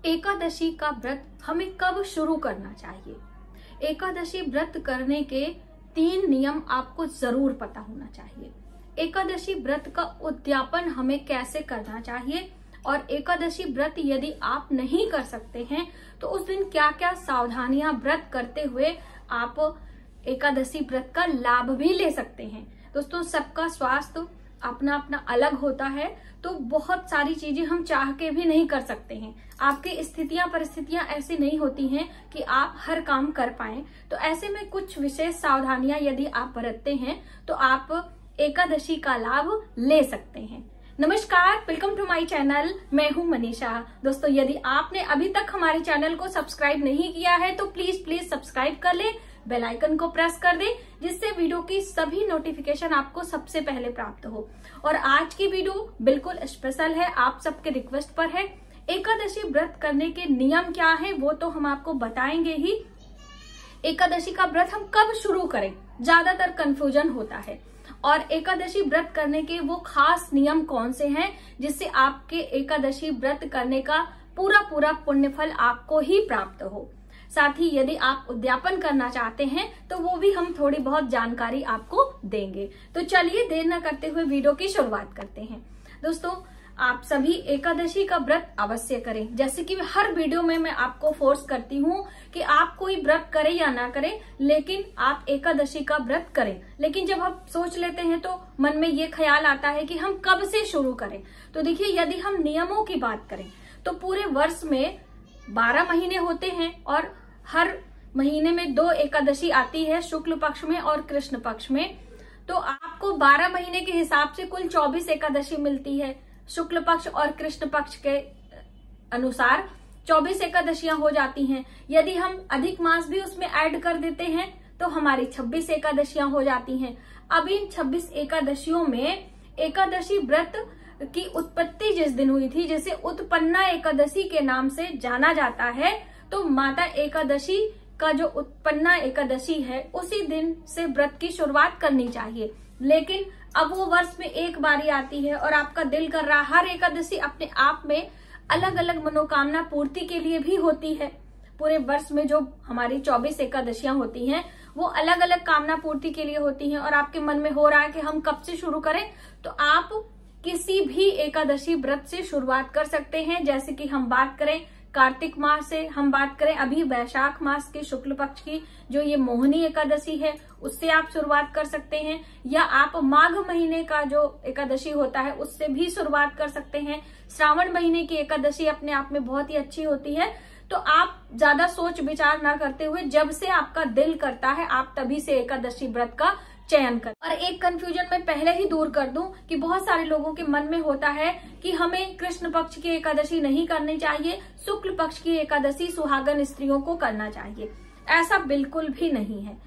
एकादशी का व्रत हमें कब शुरू करना चाहिए? एकादशी व्रत करने के 3 नियम आपको जरूर पता होना चाहिए। एकादशी व्रत का उद्यापन हमें कैसे करना चाहिए और एकादशी व्रत यदि आप नहीं कर सकते हैं तो उस दिन क्या क्या सावधानियां व्रत करते हुए आप एकादशी व्रत का लाभ भी ले सकते हैं। दोस्तों, सबका स्वास्थ्य अपना अपना अलग होता है, तो बहुत सारी चीजें हम चाह के भी नहीं कर सकते हैं। आपकी स्थितियां परिस्थितियां ऐसी नहीं होती हैं कि आप हर काम कर पाएं, तो ऐसे में कुछ विशेष सावधानियां यदि आप बरतते हैं तो आप एकादशी का लाभ ले सकते हैं। नमस्कार, वेलकम टू माय चैनल। मैं हूं मनीषा। दोस्तों, यदि आपने अभी तक हमारे चैनल को सब्सक्राइब नहीं किया है तो प्लीज सब्सक्राइब कर ले, बेल आइकन को प्रेस कर दे, जिससे वीडियो की सभी नोटिफिकेशन आपको सबसे पहले प्राप्त हो। और आज की वीडियो बिल्कुल स्पेशल है, आप सबके रिक्वेस्ट पर है। एकादशी व्रत करने के नियम क्या है वो तो हम आपको बताएंगे ही। एकादशी का व्रत हम कब शुरू करें, ज्यादातर कंफ्यूजन होता है। और एकादशी व्रत करने के वो खास नियम कौन से हैं जिससे आपके एकादशी व्रत करने का पूरा पुण्यफल आपको ही प्राप्त हो। साथ ही यदि आप उद्यापन करना चाहते हैं तो वो भी हम थोड़ी बहुत जानकारी आपको देंगे। तो चलिए देर न करते हुए वीडियो की शुरुआत करते हैं। दोस्तों, आप सभी एकादशी का व्रत अवश्य करें। जैसे कि हर वीडियो में मैं आपको फोर्स करती हूँ कि आप कोई व्रत करें या ना करें, लेकिन आप एकादशी का व्रत करें। लेकिन जब आप सोच लेते हैं तो मन में ये ख्याल आता है कि हम कब से शुरू करें। तो देखिए, यदि हम नियमों की बात करें तो पूरे वर्ष में 12 महीने होते हैं और हर महीने में 2 एकादशी आती है, शुक्ल पक्ष में और कृष्ण पक्ष में। तो आपको 12 महीने के हिसाब से कुल 24 एकादशी मिलती है। शुक्ल पक्ष और कृष्ण पक्ष के अनुसार 24 एकादशियां हो जाती हैं। यदि हम अधिक मास भी उसमें ऐड कर देते हैं तो हमारी 26 एकादशियां हो जाती हैं। अब इन 26 एकादशियों में एकादशी व्रत की उत्पत्ति जिस दिन हुई थी, जिसे उत्पन्ना एकादशी के नाम से जाना जाता है, तो माता एकादशी का जो उत्पन्ना एकादशी है उसी दिन से व्रत की शुरुआत करनी चाहिए। लेकिन अब वो वर्ष में एक बारी आती है और आपका दिल कर रहा, हर एकादशी अपने आप में अलग अलग मनोकामना पूर्ति के लिए भी होती है। पूरे वर्ष में जो हमारी 24 एकादशियां होती हैं वो अलग अलग कामना पूर्ति के लिए होती हैं और आपके मन में हो रहा है कि हम कब से शुरू करें, तो आप किसी भी एकादशी व्रत से शुरुआत कर सकते हैं। जैसे कि हम बात करें कार्तिक मास से, हम बात करें अभी वैशाख मास की शुक्ल पक्ष की जो ये मोहिनी एकादशी है उससे आप शुरुआत कर सकते हैं, या आप माघ महीने का जो एकादशी होता है उससे भी शुरुआत कर सकते हैं। श्रावण महीने की एकादशी अपने आप में बहुत ही अच्छी होती है। तो आप ज्यादा सोच विचार ना करते हुए जब से आपका दिल करता है आप तभी से एकादशी व्रत का चयन कर। और एक कंफ्यूजन मैं पहले ही दूर कर दूं कि बहुत सारे लोगों के मन में होता है कि हमें कृष्ण पक्ष की एकादशी नहीं करनी चाहिए, शुक्ल पक्ष की एकादशी सुहागन स्त्रियों को करना चाहिए। ऐसा बिल्कुल भी नहीं है।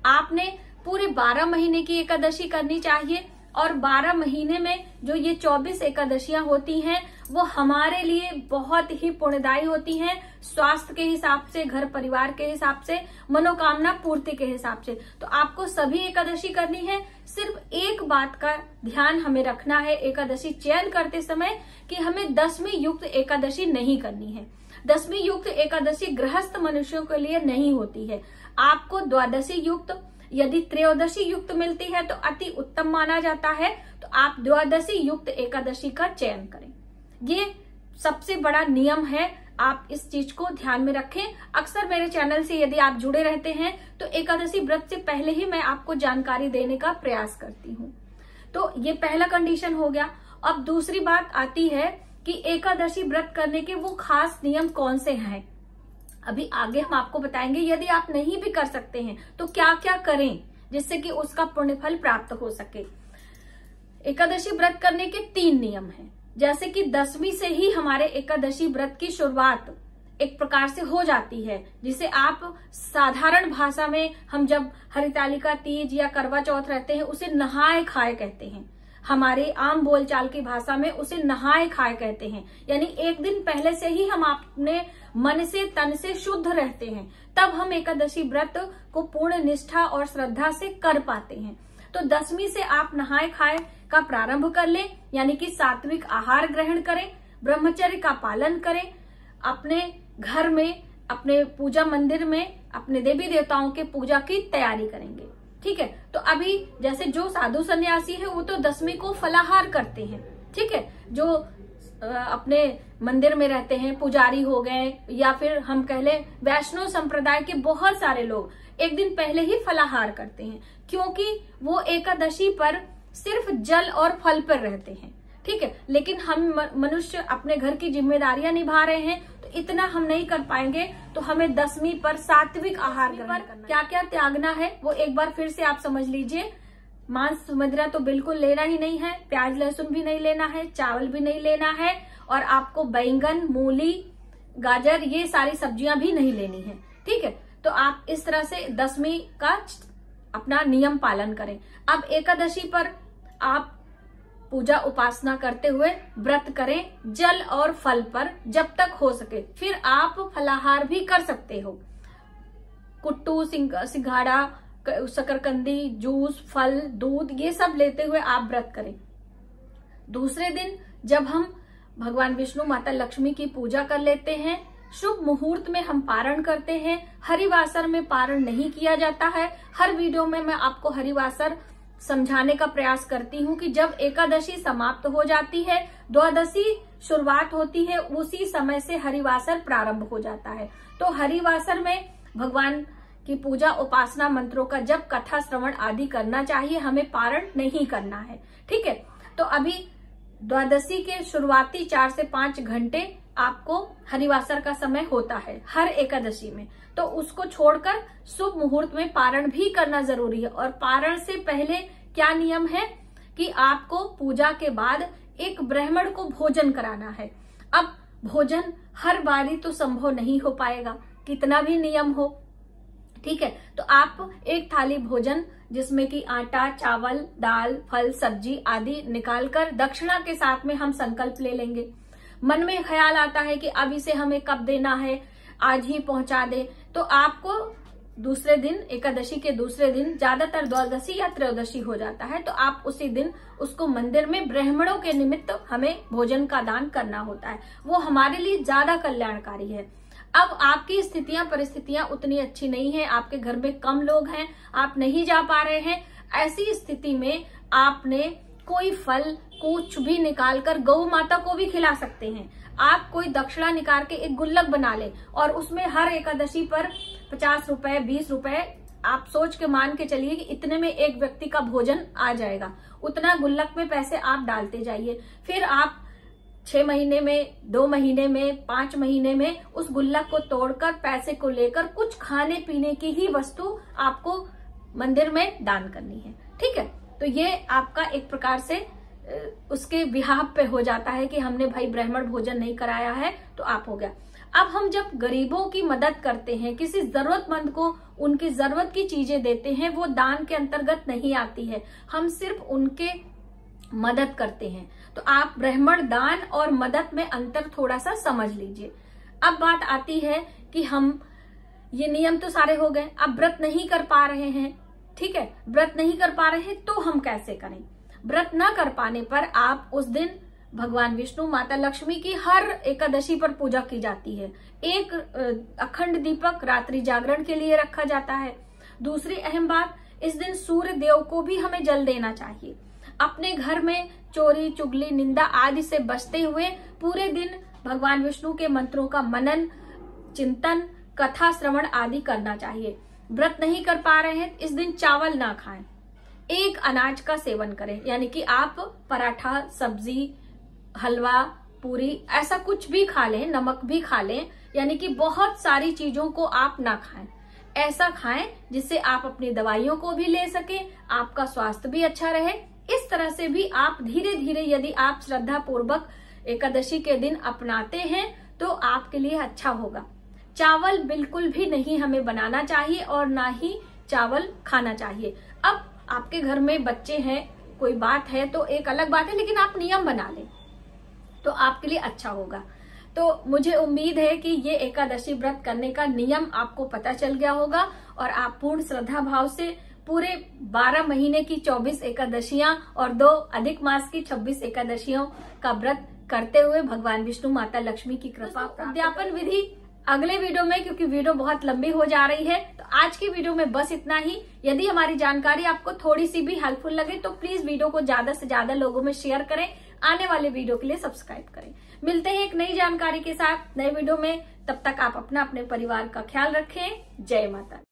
आपने पूरे 12 महीने की एकादशी करनी चाहिए और 12 महीने में जो ये 24 एकादशियां होती हैं वो हमारे लिए बहुत ही पुण्यदायी होती हैं, स्वास्थ्य के हिसाब से, घर परिवार के हिसाब से, मनोकामना पूर्ति के हिसाब से। तो आपको सभी एकादशी करनी है। सिर्फ एक बात का ध्यान हमें रखना है एकादशी चयन करते समय कि हमें 10वीं युक्त एकादशी नहीं करनी है। 10वीं युक्त एकादशी गृहस्थ मनुष्यों के लिए नहीं होती है। आपको द्वादशी युक्त, यदि त्रयोदशी युक्त मिलती है तो अति उत्तम माना जाता है। तो आप द्वादशी युक्त एकादशी का चयन करें, ये सबसे बड़ा नियम है। आप इस चीज को ध्यान में रखें। अक्सर मेरे चैनल से यदि आप जुड़े रहते हैं तो एकादशी व्रत से पहले ही मैं आपको जानकारी देने का प्रयास करती हूँ। तो ये पहला कंडीशन हो गया। अब दूसरी बात आती है कि एकादशी व्रत करने के वो खास नियम कौन से हैं। अभी आगे हम आपको बताएंगे। यदि आप नहीं भी कर सकते हैं तो क्या क्या करें जिससे कि उसका पुण्यफल प्राप्त हो सके। एकादशी व्रत करने के 3 नियम हैं। जैसे कि 10वीं से ही हमारे एकादशी व्रत की शुरुआत एक प्रकार से हो जाती है, जिसे आप साधारण भाषा में हम जब हरितालिका तीज या करवा चौथ रहते हैं उसे नहाए खाए कहते हैं। हमारे आम बोलचाल की भाषा में उसे नहाए खाए कहते हैं। यानी एक दिन पहले से ही हम अपने मन से तन से शुद्ध रहते हैं, तब हम एकादशी व्रत को पूर्ण निष्ठा और श्रद्धा से कर पाते हैं। तो 10वीं से आप नहाए खाए का प्रारंभ कर लें, यानी कि सात्विक आहार ग्रहण करें, ब्रह्मचर्य का पालन करें, अपने घर में, अपने पूजा मंदिर में अपने देवी देवताओं के पूजा की तैयारी करेंगे। ठीक है, तो अभी जैसे जो साधु सन्यासी है वो तो दशमी को फलाहार करते हैं। ठीक है, जो अपने मंदिर में रहते हैं, पुजारी हो गए, या फिर हम कह ले वैष्णव संप्रदाय के बहुत सारे लोग एक दिन पहले ही फलाहार करते हैं, क्योंकि वो एकादशी पर सिर्फ जल और फल पर रहते हैं। ठीक है, लेकिन हम मनुष्य अपने घर की जिम्मेदारियां निभा रहे हैं, तो इतना हम नहीं कर पाएंगे, तो हमें दशमी पर सात्विक आहार ग्रहण करना। क्या क्या त्यागना है वो एक बार फिर से आप समझ लीजिए। मांस मदिरा तो बिल्कुल लेना ही नहीं है, प्याज लहसुन भी नहीं लेना है, चावल भी नहीं लेना है, और आपको बैंगन, मूली, गाजर ये सारी सब्जियां भी नहीं लेनी है। ठीक है, तो आप इस तरह से दशमी का अपना नियम पालन करें। अब एकादशी पर आप पूजा उपासना करते हुए व्रत करें जल और फल पर जब तक हो सके। फिर आप फलाहार भी कर सकते हो, कुट्टू, सिंघाड़ा, शकरकंदी, जूस, फल, दूध ये सब लेते हुए आप व्रत करें। दूसरे दिन जब हम भगवान विष्णु, माता लक्ष्मी की पूजा कर लेते हैं, शुभ मुहूर्त में हम पारण करते हैं। हरिवासर में पारण नहीं किया जाता है। हर वीडियो में मैं आपको हरिवासर समझाने का प्रयास करती हूँ कि जब एकादशी समाप्त हो जाती है, द्वादशी शुरुआत होती है, उसी समय से हरिवासर प्रारंभ हो जाता है। तो हरिवासर में भगवान की पूजा उपासना मंत्रों का जब कथा श्रवण आदि करना चाहिए, हमें पारण नहीं करना है। ठीक है, तो अभी द्वादशी के शुरुआती 4 से 5 घंटे आपको हरिवासर का समय होता है हर एकादशी में, तो उसको छोड़कर शुभ मुहूर्त में पारण भी करना जरूरी है। और पारण से पहले क्या नियम है कि आपको पूजा के बाद एक ब्राह्मण को भोजन कराना है। अब भोजन हर बारी तो संभव नहीं हो पाएगा, कितना भी नियम हो। ठीक है, तो आप एक थाली भोजन जिसमें कि आटा, चावल, दाल, फल, सब्जी आदि निकालकर दक्षिणा के साथ में हम संकल्प ले लेंगे। मन में ख्याल आता है कि अब इसे हमें कब देना है, आज ही पहुंचा दे, तो आपको दूसरे दिन, एकादशी के दूसरे दिन, ज्यादातर द्वादशी या त्रयोदशी हो जाता है, तो आप उसी दिन उसको मंदिर में ब्राह्मणों के निमित्त हमें भोजन का दान करना होता है। वो हमारे लिए ज्यादा कल्याणकारी है। अब आपकी स्थितियां, परिस्थितियां उतनी अच्छी नहीं है, आपके घर में कम लोग हैं, आप नहीं जा पा रहे हैं, ऐसी स्थिति में आपने कोई फल कुछ भी निकालकर गौ माता को भी खिला सकते हैं। आप कोई दक्षिणा निकाल के एक गुल्लक बना ले और उसमें हर एकादशी पर 50 रुपए, 20 रुपए आप सोच के मान के चलिए कि इतने में एक व्यक्ति का भोजन आ जाएगा। उतना गुल्लक में पैसे आप डालते जाइए। फिर आप 6 महीने में, 2 महीने में, 5 महीने में उस गुल्लक को तोड़कर पैसे को लेकर कुछ खाने पीने की ही वस्तु आपको मंदिर में दान करनी है। ठीक है, तो ये आपका एक प्रकार से उसके बिहाफ पे हो जाता है कि हमने भाई ब्राह्मण भोजन नहीं कराया है, तो आप हो गया। अब हम जब गरीबों की मदद करते हैं, किसी जरूरतमंद को उनकी जरूरत की चीजें देते हैं, वो दान के अंतर्गत नहीं आती है, हम सिर्फ उनके मदद करते हैं। तो आप ब्राह्मण दान और मदद में अंतर थोड़ा सा समझ लीजिए। अब बात आती है कि हम ये नियम तो सारे हो गए, अब व्रत नहीं कर पा रहे हैं। ठीक है, व्रत नहीं कर पा रहे हैं तो हम कैसे करें? व्रत न कर पाने पर आप उस दिन भगवान विष्णु, माता लक्ष्मी की हर एकादशी पर पूजा की जाती है। एक अखंड दीपक रात्रि जागरण के लिए रखा जाता है। दूसरी अहम बात, इस दिन सूर्य देव को भी हमें जल देना चाहिए। अपने घर में चोरी, चुगली, निंदा आदि से बचते हुए पूरे दिन भगवान विष्णु के मंत्रों का मनन, चिंतन, कथा श्रवण आदि करना चाहिए। व्रत नहीं कर पा रहे हैं इस दिन चावल ना खाएं, एक अनाज का सेवन करें, यानी कि आप पराठा, सब्जी, हलवा, पूरी ऐसा कुछ भी खा लें, नमक भी खा लें, यानी कि बहुत सारी चीजों को आप ना खाएं। ऐसा खाएं जिससे आप अपनी दवाइयों को भी ले सकें, आपका स्वास्थ्य भी अच्छा रहे। इस तरह से भी आप धीरे धीरे यदि आप श्रद्धा पूर्वक एकादशी के दिन अपनाते हैं तो आपके लिए अच्छा होगा। चावल बिल्कुल भी नहीं हमें बनाना चाहिए और ना ही चावल खाना चाहिए। अब आपके घर में बच्चे हैं, कोई बात है तो एक अलग बात है, लेकिन आप नियम बना लें तो आपके लिए अच्छा होगा। तो मुझे उम्मीद है कि ये एकादशी व्रत करने का नियम आपको पता चल गया होगा और आप पूर्ण श्रद्धा भाव से पूरे 12 महीने की 24 एकादशियां और 2 अधिक मास की 26 एकादशियों का व्रत करते हुए भगवान विष्णु, माता लक्ष्मी की कृपा। उद्यापन विधि अगले वीडियो में, क्योंकि वीडियो बहुत लंबी हो जा रही है, तो आज की वीडियो में बस इतना ही। यदि हमारी जानकारी आपको थोड़ी सी भी हेल्पफुल लगे तो प्लीज वीडियो को ज्यादा से ज्यादा लोगों में शेयर करें। आने वाले वीडियो के लिए सब्सक्राइब करें। मिलते हैं एक नई जानकारी के साथ नए वीडियो में। तब तक आप अपने परिवार का ख्याल रखें। जय माता।